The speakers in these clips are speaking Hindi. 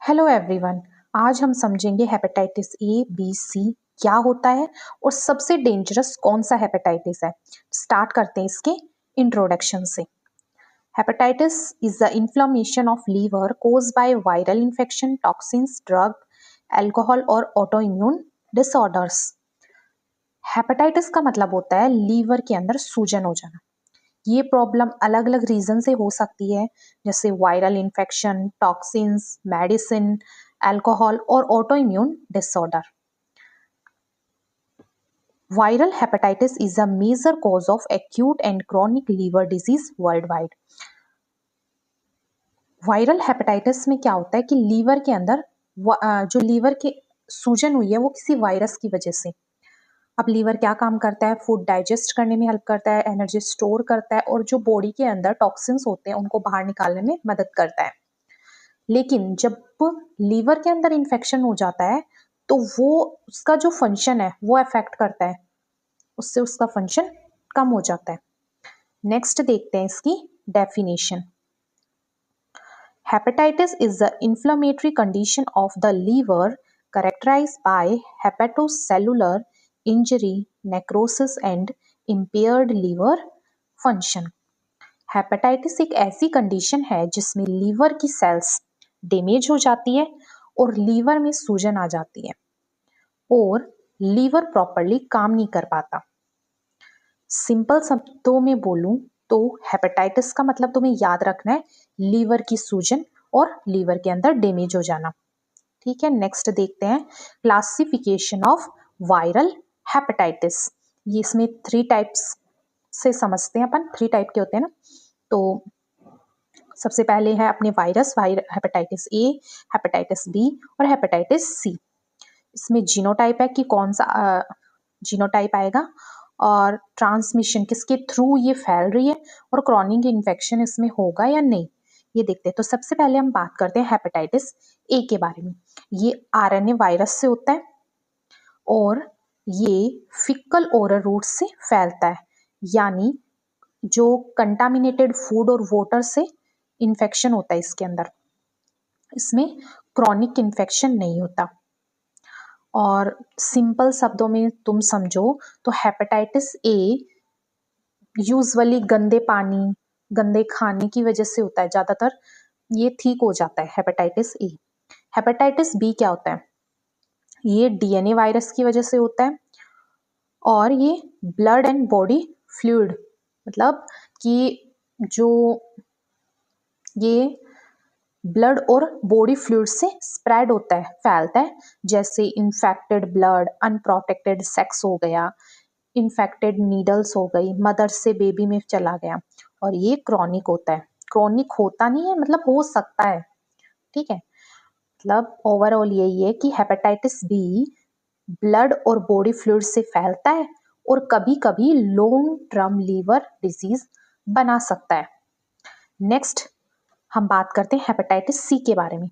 Hello everyone. आज हम समझेंगे हेपेटाइटिस ए बी सी क्या होता है और सबसे डेंजरस कौन सा हेपेटाइटिस है। स्टार्ट करते हैं इसके इंट्रोडक्शन से। Hepatitis is the inflammation of liver cause by viral infection, toxins, drug, alcohol और ऑटो इम्यून डिसऑर्डर्स। हेपेटाइटिस का मतलब होता है लीवर के अंदर सूजन हो जाना। ये प्रॉब्लम अलग अलग रीजन से हो सकती है, जैसे viral infection, toxins, medicine, alcohol और auto immune disorder. Viral hepatitis is a major cause of acute and chronic liver disease world wide. Viral hepatitis में क्या होता है कि लीवर के अंदर जो लीवर के सूजन हुई है वो किसी वायरस की वजह से। अब लीवर क्या काम करता है? फूड डाइजेस्ट करने में हेल्प करता है, एनर्जी स्टोर करता है और जो बॉडी के अंदर टॉक्सिन्स होते हैं उनको बाहर निकालने में मदद करता है। लेकिन जब लीवर के अंदर इन्फेक्शन हो जाता है तो वो उसका जो फंक्शन है वो अफेक्ट करता है, उससे उसका फंक्शन कम हो जाता है। नेक्स्ट देखते हैं इसकी definition. Hepatitis is the inflammatory condition of the liver characterized by hepatocellular injury, necrosis and impaired liver function। Hepatitis एक ऐसी कंडीशन है जिसमें लीवर की सेल्स डैमेज हो जाती है और लीवर में सूजन आ जाती है और लीवर प्रॉपरली काम नहीं कर पाता। सिंपल शब्दों में बोलूं तो हेपेटाइटिस का मतलब तुम्हें याद रखना है लीवर की सूजन और लीवर के अंदर डैमेज हो जाना। ठीक है, नेक्स्ट देखते हैं क्लासिफिकेशन ऑफ वायरल हेपेटाइटिस। ये इसमें 3 टाइप्स से समझते हैं अपन, 3 टाइप के होते हैं ना। तो सबसे पहले है अपने virus hepatitis A, hepatitis B और हेपेटाइटिस सी। इसमें जीनोटाइप है कि कौन सा जीनोटाइप आएगा और ट्रांसमिशन किसके थ्रू ये फैल रही है और क्रॉनिक इन्फेक्शन इसमें होगा या नहीं, ये देखते हैं। तो सबसे पहले हम बात करते हैं हेपेटाइटिस ए के बारे में। ये आरएनए वायरस से होता है और ये फिकल ओरल रूट से फैलता है, यानी जो कंटामिनेटेड फूड और वाटर से इन्फेक्शन होता है इसके अंदर। इसमें क्रॉनिक इन्फेक्शन नहीं होता। और सिंपल शब्दों में तुम समझो तो हेपेटाइटिस ए यूजुअली गंदे पानी, गंदे खाने की वजह से होता है ज़्यादातर। ये ठीक हो जाता है हेपेटाइटिस ए। हेपेटाइटिस बी क्या होता है? ये डीएनए वायरस की वजह से होता है और ये ब्लड एंड बॉडी फ्लूइड, मतलब कि जो ये ब्लड और बॉडी फ्लूइड से स्प्रेड होता है, फैलता है। जैसे इन्फेक्टेड ब्लड, अनप्रोटेक्टेड सेक्स हो गया, इन्फेक्टेड नीडल्स हो गई, मदर से बेबी में चला गया। और ये क्रॉनिक होता है। क्रॉनिक होता नहीं है, मतलब हो सकता है। ठीक है, मतलब ओवरऑल यही है कि हेपेटाइटिस बी ब्लड और बॉडी फ्लूइड से फैलता है और कभी कभी लॉन्ग टर्म लीवर डिजीज बना सकता है। नेक्स्ट हम बात करते हैं हेपेटाइटिस सी के बारे में।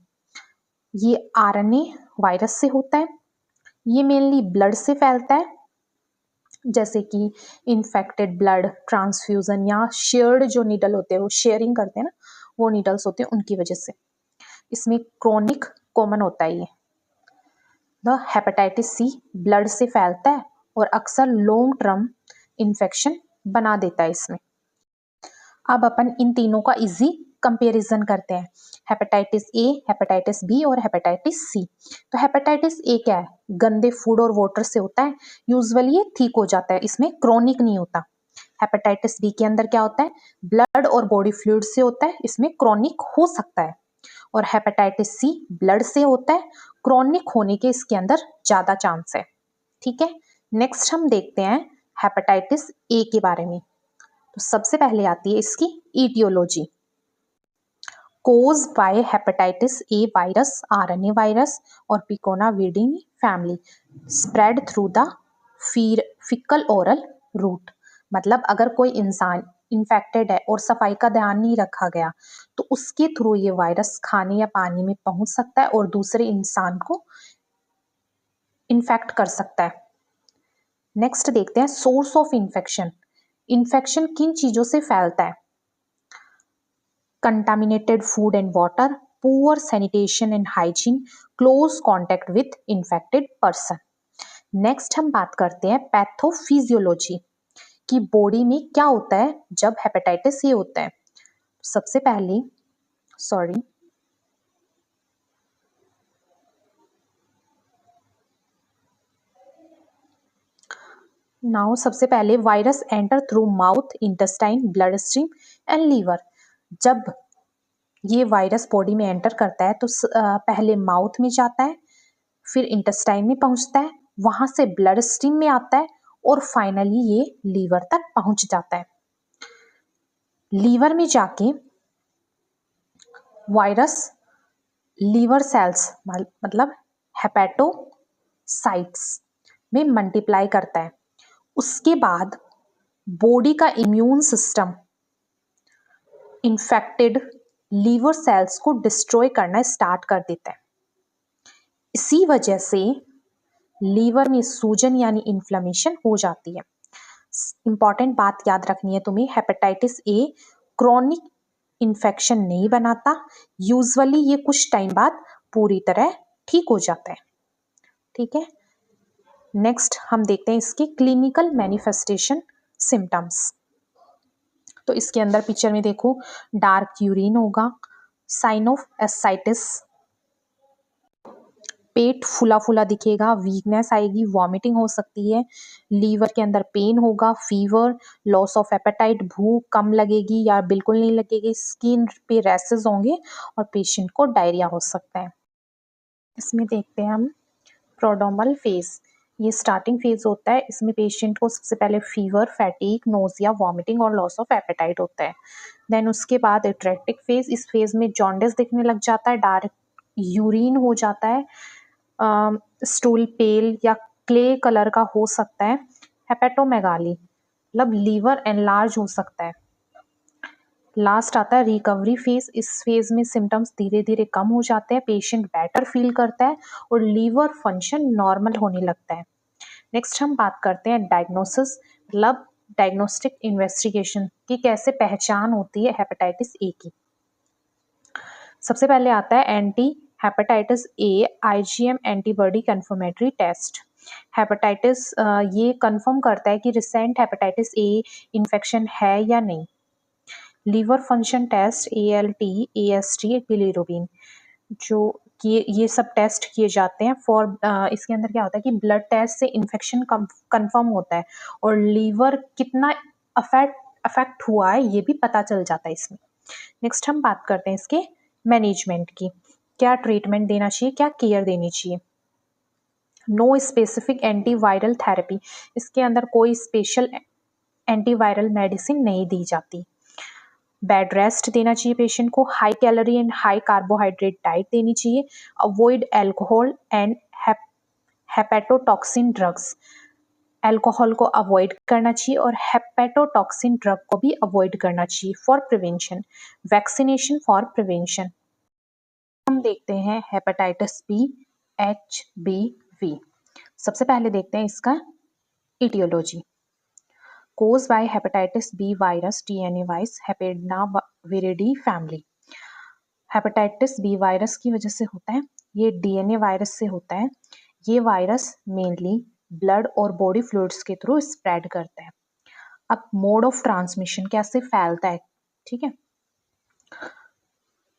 ये आरएनए वायरस से होता है। ये मेनली ब्लड से फैलता है, जैसे कि इन्फेक्टेड ब्लड ट्रांसफ्यूजन या शेयर्ड जो नीडल होते हैं, वो शेयरिंग करते हैं ना, वो नीडल्स होते हैं उनकी वजह से। इसमें क्रॉनिक कॉमन होता है। ये द हेपेटाइटिस सी ब्लड से फैलता है और अक्सर लॉन्ग टर्म इन्फेक्शन बना देता है इसमें। अब अपन इन तीनों का इजी कंपैरिजन करते हैं, हेपेटाइटिस ए, हेपेटाइटिस बी और हेपेटाइटिस सी। तो हेपेटाइटिस ए क्या है? गंदे फूड और वाटर से होता है, यूजुअली ये ठीक हो जाता है, इसमें क्रॉनिक नहीं होता। हेपेटाइटिस बी के अंदर क्या होता है? ब्लड और बॉडी फ्लूइड से होता है, इसमें क्रॉनिक हो सकता है। और हेपेटाइटिस सी ब्लड से होता है, क्रॉनिक होने के इसके अंदर ज्यादा चांस है। ठीक है, नेक्स्ट हम देखते हैं हेपेटाइटिस ए के बारे में। तो सबसे पहले आती है इसकी etiology. Caused by hepatitis A virus, RNA virus और picornaviridae family, spread through the faecal oral route. मतलब अगर कोई इंसान इन्फेक्टेड है और सफाई का ध्यान नहीं रखा गया तो उसके थ्रू ये वायरस खाने या पानी में पहुंच सकता है और दूसरे इंसान को इन्फेक्ट कर सकता है। नेक्स्ट देखते हैं सोर्स ऑफ इन्फेक्शन। इन्फेक्शन किन चीजों से फैलता है? Contaminated food and water, poor sanitation and hygiene, close contact with infected person. Next हम बात करते हैं पैथोफिजियोलॉजी कि बॉडी में क्या होता है जब हेपेटाइटिस ए होता है। सबसे पहले सबसे पहले virus enter through mouth, intestine, bloodstream and liver. जब ये वायरस बॉडी में एंटर करता है तो पहले माउथ में जाता है, फिर इंटेस्टाइन में पहुंचता है, वहां से ब्लड स्ट्रीम में आता है और फाइनली ये लीवर तक पहुंच जाता है। लीवर में जाके वायरस लीवर सेल्स मतलब हेपेटोसाइट्स में मल्टीप्लाई करता है। उसके बाद बॉडी का immune system infected liver cells को डिस्ट्रॉय करना स्टार्ट कर देता है। इसी वजह से लीवर में सूजन यानी इन्फ्लेमेशन हो जाती है। इंपॉर्टेंट बात याद रखनी है तुम्हें, हेपेटाइटिस ए क्रॉनिक इन्फेक्शन नहीं बनाता। यूजुअली ये कुछ टाइम बाद पूरी तरह ठीक हो जाता है। ठीक है, नेक्स्ट हम देखते हैं इसके क्लिनिकल मैनिफेस्टेशन सिम्टम्स। तो इसके अंदर पिक्चर में देखो, डार्क यूरिन होगा, साइन ऑफ एसाइटिस, पेट फुला फुला दिखेगा, वीकनेस आएगी, वॉमिटिंग हो सकती है, लीवर के अंदर पेन होगा, फीवर, लॉस ऑफ एपेटाइट, भूख कम लगेगी या बिल्कुल नहीं लगेगी, स्किन पे रैसेस होंगे और पेशेंट को डायरिया हो सकता है। इसमें देखते हैं हम प्रोड्रोमल फेज। ये स्टार्टिंग फेज होता है। इसमें पेशेंट को सबसे पहले फीवर, फैटीग, नोजिया, वॉमिटिंग और लॉस ऑफ एपेटाइट होता है। देन उसके बाद एट्रेक्टिक फेज, इस फेज में जॉन्डिस दिखने लग जाता है, डार्क यूरिन हो जाता है, स्टूल पेल या क्ले कलर का हो सकता है, हेपेटोमेगाली मतलब लीवर एनलार्ज हो सकता है। लास्ट आता है रिकवरी फेज। इस फेज में सिम्टम्स धीरे धीरे कम हो जाते हैं, पेशेंट बेटर फील करता है और लीवर फंक्शन नॉर्मल होने लगता है। नेक्स्ट हम बात करते हैं डायग्नोसिस मतलब डायग्नोस्टिक इन्वेस्टिगेशन की कैसे पहचान होती है हेपेटाइटिस ए की। सबसे पहले आता है anti hepatitis A IgM antibody confirmatory test. Hepatitis ये कंफर्म करता है कि रिसेंट हेपेटाइटिस ए इन्फेक्शन है या नहीं। Liver function test ALT, AST, bilirubin, जो ये सब टेस्ट किए जाते हैं फॉर इसके अंदर क्या होता है कि ब्लड टेस्ट से इन्फेक्शन कंफर्म होता है और लीवर कितना अफेक्ट हुआ है ये भी पता चल जाता है इसमें। नेक्स्ट हम बात करते हैं इसके मैनेजमेंट की, क्या ट्रीटमेंट देना चाहिए, क्या केयर देनी चाहिए। नो स्पेसिफिक एंटीवायरल थेरेपी, इसके अंदर कोई स्पेशल एंटीवायरल मेडिसिन नहीं दी जाती। बेड रेस्ट देना चाहिए पेशेंट को, high calorie and high carbohydrate diet देनी चाहिए, avoid alcohol and hepatotoxin drugs, alcohol को अवॉइड करना चाहिए और हेपेटोटॉक्सिन ड्रग को भी अवॉइड करना चाहिए for prevention. Vaccination for prevention. हम देखते हैं हेपेटाइटिस बी HBV। सबसे पहले देखते हैं इसका aetiology. Caused by hepatitis B virus DNA wise Hepadnaviridae family। Hepatitis B virus की वजह से होता है, ये DNA वायरस से होता है। ये वायरस मेनली ब्लड और बॉडी फ्लूइड्स के थ्रू स्प्रेड करता है। अब मोड ऑफ ट्रांसमिशन कैसे फैलता है, ठीक है।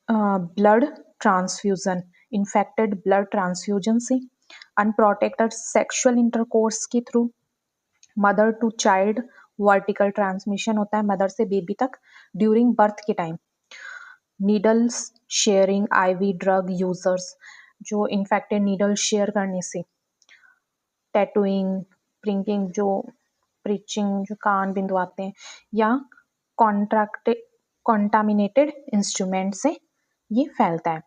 Blood transfusion, infected blood transfusion से, अनप्रोटेक्टेड सेक्सुअल इंटरकोर्स के through, mother to child vertical transmission होता है मदर से बेबी तक ड्यूरिंग बर्थ के time, needles sharing, IV drug users, जो इन्फेक्टेड नीडल शेयर करने से, टैटूइंग, प्रिंकिंग, जो प्रीचिंग, जो कान बिंदवाते हैं, या कॉन्टामिनेटेड इंस्ट्रूमेंट से ये फैलता है।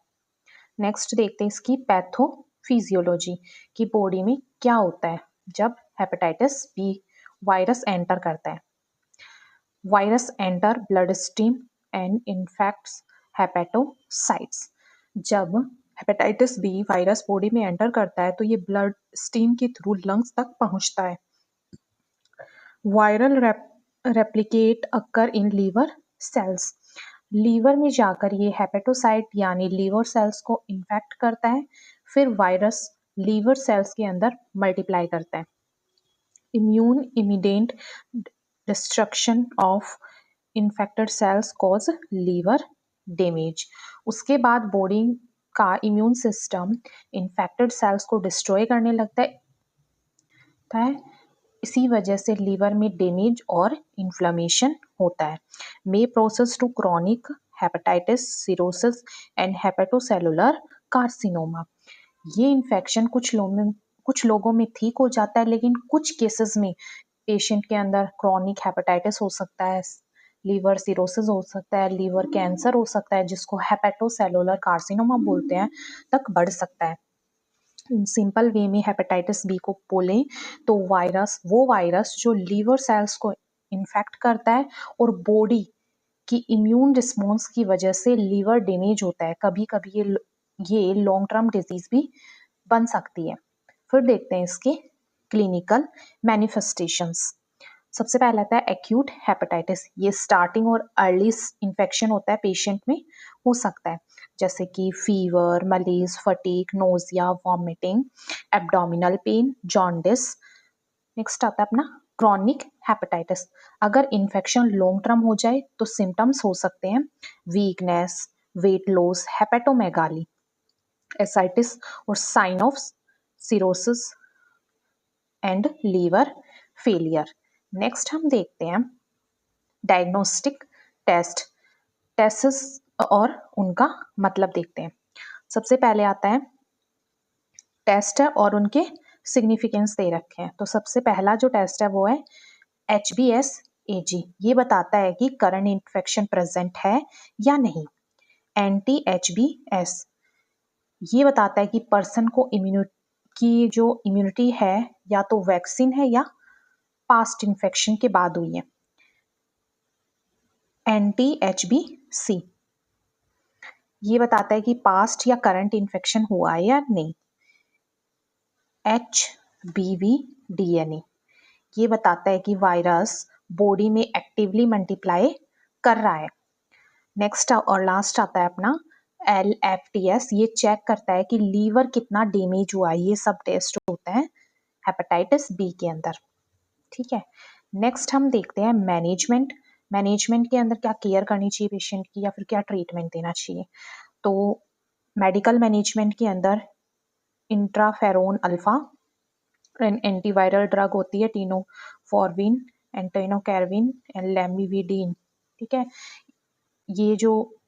नेक्स्ट देखते हैं इसकी पैथोफिजियोलॉजी कि बॉडी में क्या होता है जब हेपेटाइटिस बी वायरस एंटर करता है। Virus enter bloodstream and infects hepatocytes. जब हेपेटाइटिस बी वायरस बॉडी में एंटर करता है तो ये ब्लड स्ट्रीम के थ्रू लंग्स तक पहुंचता है। Viral replicate occur in liver cells. Liver में जाकर ये हेपेटोसाइट यानी लीवर सेल्स को इन्फेक्ट करता है, फिर वायरस लीवर सेल्स के अंदर मल्टीप्लाई करता है। Immune immediate destruction of infected cells cause liver damage. उसके बाद बॉडी का इम्यून सिस्टम इन्फेक्टेड सेल्स को डिस्ट्रॉय करने लगता है। इसी वजह से लीवर में डैमेज और इन्फ्लेमेशन होता है। May process to chronic hepatitis, cirrhosis and hepatocellular carcinoma. ये इन्फेक्शन कुछ लोगों में ठीक हो जाता है, लेकिन कुछ केसेस में पेशेंट के अंदर क्रॉनिक हेपेटाइटिस हो सकता है, लीवर सिरोसिस हो सकता है, लीवर कैंसर हो सकता है, जिसको हेपेटोसेलुलर कार्सिनोमा बोलते हैं, तक बढ़ सकता है। इन सिंपल वे में हेपेटाइटिस बी को बोलें तो वो वायरस जो लीवर सेल्स को इन्फेक्ट करता है और बॉडी की इम्यून रिस्पॉन्स की वजह से लीवर डैमेज होता है। कभी कभी ये लॉन्ग टर्म डिजीज भी बन सकती है। फिर देखते हैं इसके क्लिनिकल मैनिफेस्टेशंस। सबसे पहला आता है एक्यूट हेपेटाइटिस। ये स्टार्टिंग और अर्ली इन्फेक्शन होता है, पेशेंट में हो सकता है, जैसे कि fever, malaise, fatigue, nausea, vomiting, abdominal pain, jaundice. Next आता है अपना क्रॉनिक हेपेटाइटिस। अगर इन्फेक्शन लॉन्ग टर्म हो जाए तो सिम्टम्स हो सकते हैं weakness, weight loss, hepatomegaly, ascites और sign of cirrhosis and liver failure. Next हम देखते हैं डायग्नोस्टिक टेस्ट और उनका मतलब देखते हैं। सबसे पहले आता है टेस्ट है और उनके सिग्निफिकेंस दे रखे हैं। तो सबसे पहला जो टेस्ट है वो है HBsAg। ये बताता है कि करंट इन्फेक्शन प्रेजेंट है या नहीं। anti-HBs ये बताता है कि पर्सन को इम्यूनिटी है या तो वैक्सीन है या पास्ट इन्फेक्शन के बाद हुई है। anti-HBc ये बताता है कि पास्ट या करंट इन्फेक्शन हुआ है या नहीं। HBV DNA ये बताता है कि वायरस बॉडी में एक्टिवली मल्टीप्लाई कर रहा है। नेक्स्ट और लास्ट आता है अपना LFTS। ये चेक करता है कि लीवर कितना डैमेज हुआ है। ये सब टेस्ट होता है हेपेटाइटिस बी के अंदर। ठीक है, नेक्स्ट हम देखते हैं मैनेजमेंट के अंदर क्या केयर करनी चाहिए पेशेंट की, या फिर क्या ट्रीटमेंट देना चाहिए। तो मेडिकल मैनेजमेंट के अंदर इंट्राफेरोन अल्फा एंटीवायरल ड्रग होती है टीनोफॉर्विन, एंटेनोकैरविन एंड लैमिविडीन। ठीक है, ये जो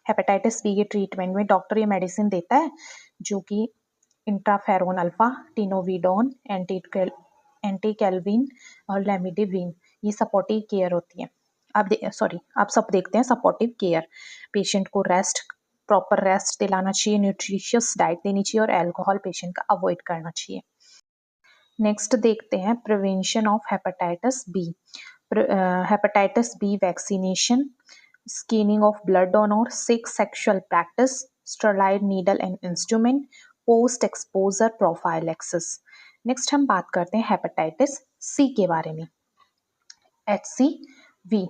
हेपेटाइटिस बी के ट्रीटमेंट में डॉक्टर ये मेडिसिन देता है जो कि इंट्राफेरोन अल्फा, टिनोविडोन, एंटीकैल्विन और लैमिडिविन, ये सपोर्टिव केयर होती है। आप सब देखते हैं सपोर्टिव केयर। पेशेंट को प्रॉपर रेस्ट दिलाना चाहिए, न्यूट्रिशियस डाइट देनी चाहिए और अल्कोहल पेशेंट का अवॉइड करना चाहिए। नेक्स्ट देखते हैं prevention of hepatitis B. Hepatitis B vaccination, scanning of blood donor, safe sexual practice, sterile needle and instrument, post exposure prophylaxis. Next हम बात करते हैं हेपेटाइटिस सी के बारे में। HCV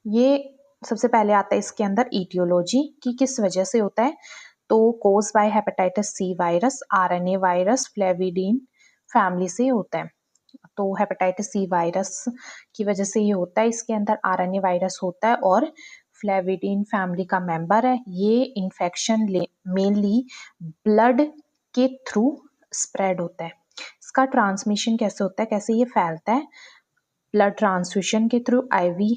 ये सबसे पहले आता है इसके अंदर ईटियोलॉजी कि किस वजह से होता है। तो caused by hepatitis C virus, RNA virus flaviviridae family से होता है। तो हेपेटाइटिस सी वायरस की वजह से ये होता है। इसके अंदर RNA वायरस होता है और फ्लेविडीन फैमिली का मेंबर है। ये इन्फेक्शन मेनली ब्लड के थ्रू स्प्रेड होता है। इसका ट्रांसमिशन कैसे होता है, कैसे ये फैलता है? ब्लड ट्रांसफ्यूशन के थ्रू, IV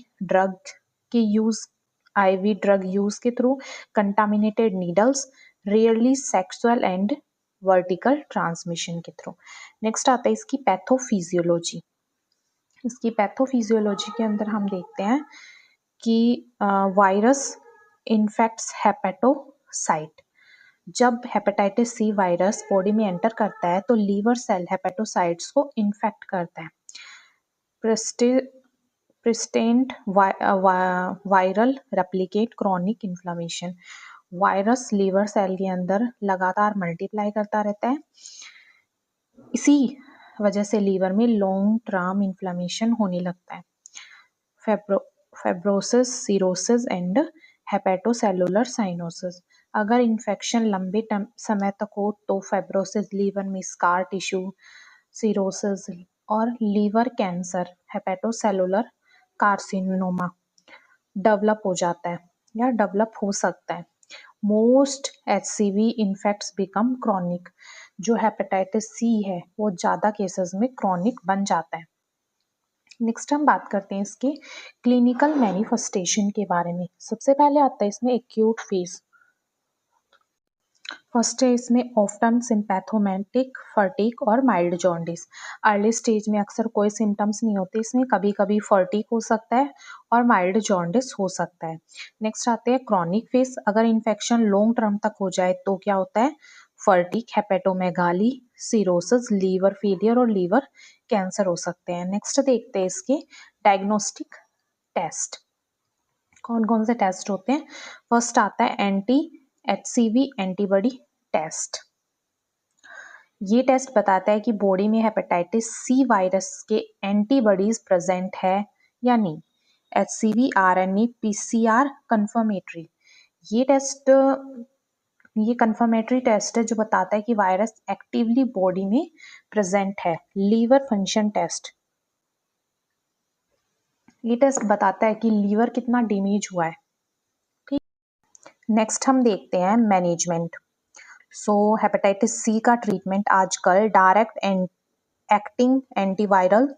ड्रग यूज के through, contaminated needles, rarely sexual and vertical transmission के थ्रू। नेक्स्ट आता है इसकी पैथोफिजियोलॉजी। इसकी पैथोफिजियोलॉजी के अंदर हम देखते हैं कि वायरस इन्फेक्ट्स हेपेटोसाइट। जब हेपेटाइटिस सी वायरस बॉडी में एंटर करता है तो लीवर सेल हेपेटोसाइट्स को इन्फेक्ट करता है। Persistent viral replicate chronic inflammation. Virus liver cell के अंदर लगातार मल्टीप्लाई करता रहता है। इसी वजह से लीवर में लॉन्ग टर्म इन्फ्लामेशन होने लगता है। Fibrosis, cirrhosis and hepatocellular cyanosis. अगर इन्फेक्शन लंबे समय तक हो तो फाइब्रोसिस, लीवर में स्कार टिश्यू, सिरोसिस और liver cancer, hepatocellular carcinoma develop हो जाता है या डेवलप हो सकता है। Most HCV infects become chronic. जो हेपेटाइटिस सी है वो ज़्यादा केसेस में क्रॉनिक बन जाता है। नेक्स्ट हम बात करते हैं इसके क्लिनिकल मैनिफेस्टेशन के बारे में। सबसे पहले आता है इसमें एक्यूट फेज। फर्स्ट है इसमें ऑफ्टन सिंपैथोमेटिक फटीग और माइल्ड जॉन्डिस। अर्ली स्टेज में अक्सर कोई सिम्टम्स नहीं होते इसमें, कभी कभी फटीग हो सकता है और माइल्ड जॉन्डिस हो सकता है। नेक्स्ट आते हैं क्रॉनिक फेज। अगर इन्फेक्शन लॉन्ग टर्म तक हो जाए तो क्या होता है, fatigue, hepatomegaly, cirrhosis, liver failure और लीवर कैंसर हो सकते हैं। नेक्स्ट देखते हैं इसके डायग्नोस्टिक टेस्ट। कौन कौन से टेस्ट होते हैं। फर्स्ट आता है HCV एंटीबॉडी टेस्ट। ये टेस्ट बताता है कि बॉडी में हेपेटाइटिस सी वायरस के एंटीबॉडीज प्रेजेंट है या नहीं। HCV RNA PCR confirmatory. ये कंफर्मेटरी टेस्ट है जो बताता है कि वायरस एक्टिवली बॉडी में प्रेजेंट है। लीवर फंक्शन टेस्ट, ये टेस्ट बताता है कि लीवर कितना डैमेज हुआ है। ठीक, नेक्स्ट हम देखते हैं मैनेजमेंट। हेपेटाइटिस सी का ट्रीटमेंट आजकल डायरेक्ट एक्टिंग एंटीवायरल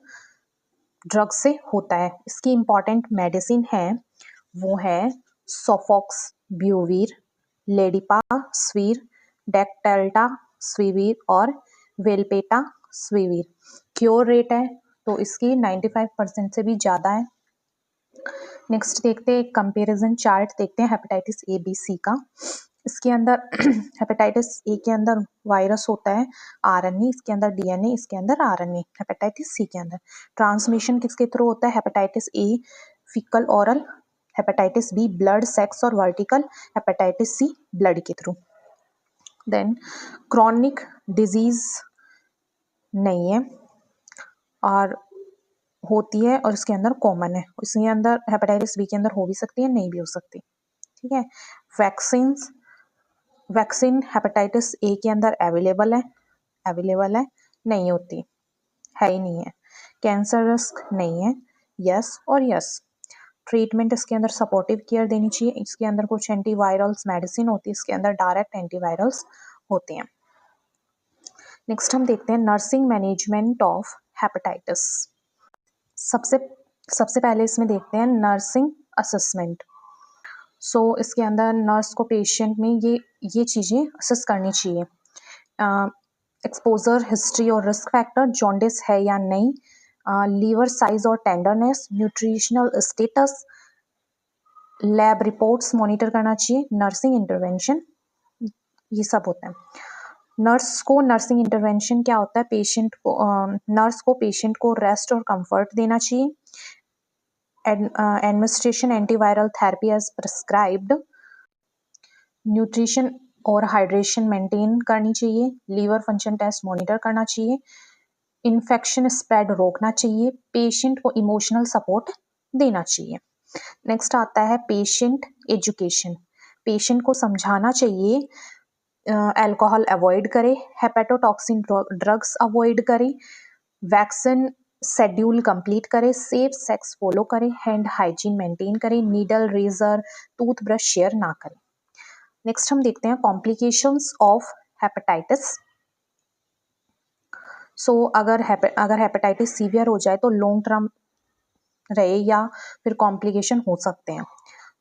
ड्रग से होता है। इसकी इंपॉर्टेंट मेडिसिन है वो है सोफॉक्स ब्यूवीर, लेडिपा स्वीर, डेक्टेल्टा स्वीवीर और वेलपेटा स्वीवीर। क्योर रेट है तो इसकी 95% से भी ज़्यादा है। नेक्स्ट देखते हैं एक कंपैरिजन चार्ट देखते हैं हेपेटाइटिस ए बी सी का। इसके अंदर हेपेटाइटिस ए के अंदर वायरस होता है RNA, इसके अंदर DNA, इसके अंदर RNA। हेपेटाइटिस सी के अंदर ट्रांसमिशन किसके थ्रू होता है, hepatitis A faecal oral, hepatitis B blood sex और वर्टिकल, हेपेटाइटिस सी ब्लड के थ्रू। देन क्रॉनिक डिजीज नहीं है और होती है और इसके अंदर कॉमन है। इसके अंदर हेपेटाइटिस बी के अंदर हो भी सकती है, नहीं भी हो सकती। ठीक है। वैक्सीन हेपेटाइटिस ए के अंदर अवेलेबल है, नहीं होती है ही नहीं है। कैंसर रिस्क नहीं है, यस और यस। ट्रीटमेंट इसके अंदर सपोर्टिव केयर देनी चाहिए। इसके अंदर कुछ एंटीवायरल्स मेडिसिन होती है, इसके अंदर डायरेक्ट एंटीवायरल्स होते हैं। नेक्स्ट हम देखते हैं नर्सिंग मैनेजमेंट ऑफ हेपेटाइटिस। सबसे पहले इसमें देखते हैं नर्सिंग असेसमेंट। इसके अंदर नर्स को पेशेंट में ये चीज़ें असेस करनी चाहिए। एक्सपोजर हिस्ट्री और रिस्क फैक्टर, जॉन्डिस है या नहीं, लीवर साइज और tenderness, nutritional status, lab reports monitor करना चाहिए, नर्सिंग इंटरवेंशन, ये सब होता है। नर्सिंग इंटरवेंशन क्या होता है, नर्स को पेशेंट को रेस्ट और कंफर्ट देना चाहिए। Administration antiviral therapy as prescribed, nutrition और हाइड्रेशन मेंटेन करनी चाहिए, लीवर फंक्शन टेस्ट मॉनिटर करना चाहिए, इन्फेक्शन स्प्रेड रोकना चाहिए, पेशेंट को इमोशनल सपोर्ट देना चाहिए। नेक्स्ट आता है पेशेंट एजुकेशन। पेशेंट को समझाना चाहिए अल्कोहल अवॉइड करे, हेपेटोटॉक्सिन ड्रग्स अवॉइड करे, वैक्सीन शेड्यूल कंप्लीट करे, सेफ सेक्स फॉलो करे, हैंड हाइजीन मेंटेन करे, नीडल रेजर टूथब्रश शेयर ना करे। नेक्स्ट हम देखते हैं कॉम्प्लिकेशंस ऑफ हेपेटाइटिस। अगर हेपेटाइटिस सीवियर हो जाए तो लॉन्ग टर्म रहे या फिर कॉम्प्लिकेशन हो सकते हैं।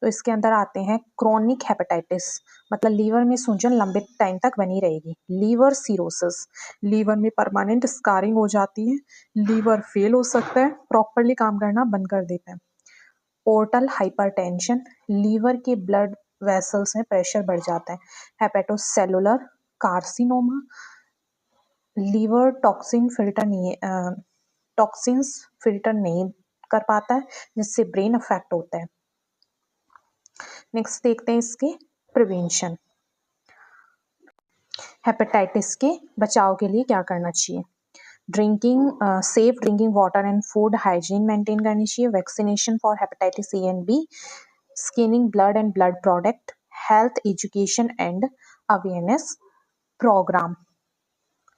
तो इसके अंदर आते हैं क्रोनिक हेपेटाइटिस, मतलब लीवर में सूजन लंबे टाइम तक बनी रहेगी। लीवर सिरोसिस, लीवर में परमानेंट स्कारिंग हो जाती है, लीवर फेल हो सकता है, प्रॉपरली काम करना बंद कर देता है। पोर्टल हाइपरटेंशन, लीवर के ब्लड वेसल्स में प्रेशर बढ़ जाता है। Hepatocellular carcinoma, liver toxins filter नहीं कर पाता है जिससे ब्रेन अफेक्ट होता है। नेक्स्ट देखते हैं इसके प्रिवेंशन। हेपेटाइटिस के बचाव के लिए क्या करना चाहिए। Drinking safe drinking water and food hygiene maintain करनी चाहिए, vaccination for hepatitis A and B, scanning blood and blood product, health education and awareness programme,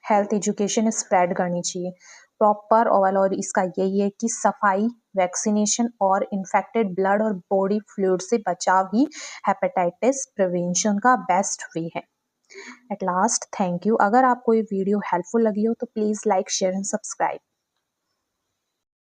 health education spread करनी चाहिए प्रॉपर और इसका यही है कि सफाई, वैक्सीनेशन और इन्फेक्टेड ब्लड और बॉडी फ्लूइड से बचाव ही हेपेटाइटिस प्रिवेंशन का बेस्ट वे है। At last thank you. अगर आपको ये वीडियो हेल्पफुल लगी हो तो please like share and subscribe.